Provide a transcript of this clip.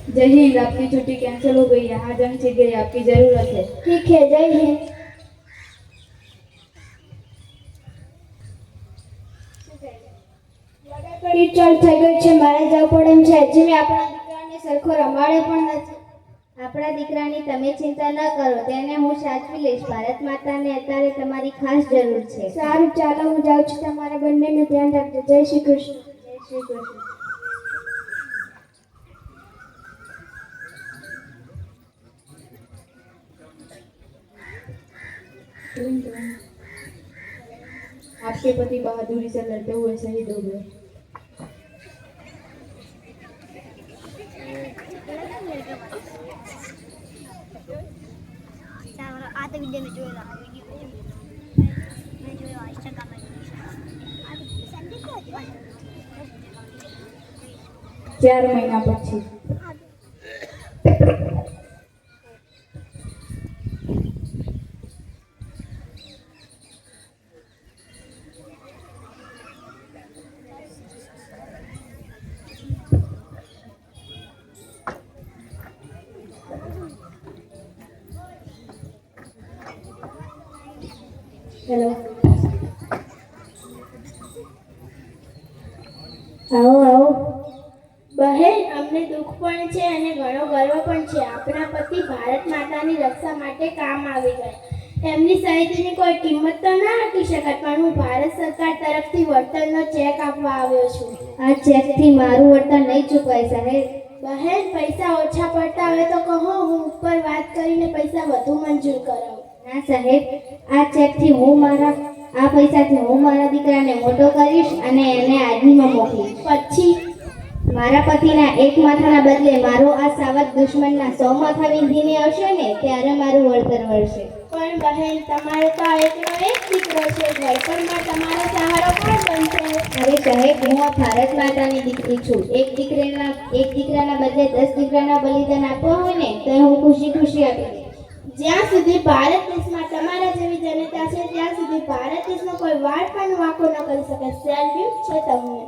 जय हिंद। आपकी छुट्टी कैंसिल हो गई है, यहाँ जंग छिड़ गई, आपकी जरूरत है। ठीक है, जय हिंद। ઘડી ચાલ થઈ ગઈ છે, મારે જવું પડે એમ છે. હજી મેં આપણા દીકરાને સરખો રમાડે પણ નથી. આપણા દીકરાની તમે ચિંતા ન કરો, તેને હું સાચવી લઈશ. ભારત માતાને અત્યારે તમારી ખાસ જરૂર છે. સારું, ચાલો હું જાઉં છું. તમારા બંનેનું ધ્યાન રાખજો. જય શ્રી કૃષ્ણ. જય શ્રી કૃષ્ણ. आपके पति बहादुरी से लड़ते हुए शहीद हो गए। આ તો વિડિયો મેં જોયેલા, આ વિડિયો મેં જોયો ઇન્સ્ટાગ્રામ પર. 4 મહિના પછી હેલો, આવો આવો. બહેન, અમને દુઃખ પણ છે અને ઘણો ગર્વ પણ છે. આપણા પતિ ભારત માતાની રક્ષા માટે કામ આવી ગયા. એમની શહીદીની કોઈ કિંમત તો ના આપી શકાય, પણ હું ભારત સરકાર તરફથી વળતરનો ચેક આપવા આવ્યો છું. આ ચેકથી મારું વળતર નહીં ચૂકવાય સાહેબ. બહેન, પૈસા ઓછા પડતા હોય તો કહો, હું ઉપર વાત કરીને પૈસા વધુ મંજૂર કરાવું. ના સાહેબ, આ ચેકથી આ પૈસાથી હું મારા દીકરાને મોટો કરીશ અને એને આર્મીમાં મોકલીશ. પછી મારા પતિના એક માથાના બદલે મારો આ સાવક દુશ્મનના 100 માથા વીંધીને આવશે ને ત્યારે મારું વળતર વળશે. પણ બહેન, તમારે તો એકનો એક દીકરો છે. ઘડપણમાં તમારો સહારો કોણ બનશે? અરે સાહેબ, હું આ ભારત માતાની દીકરી છું. એક દીકરાના બદલે 10 દીકરાના બલિદાન આપવા હોય ને તો હું ખુશી ખુશી આપી દઈશ. જ્યાં સુધી ભારત દેશમાં તમારા જેવી જનતા છે ત્યાં સુધી ભારત દેશનો કોઈ વાળ પણ વાંકો ન કરી શકે. સેલ્યુટ છે તમને.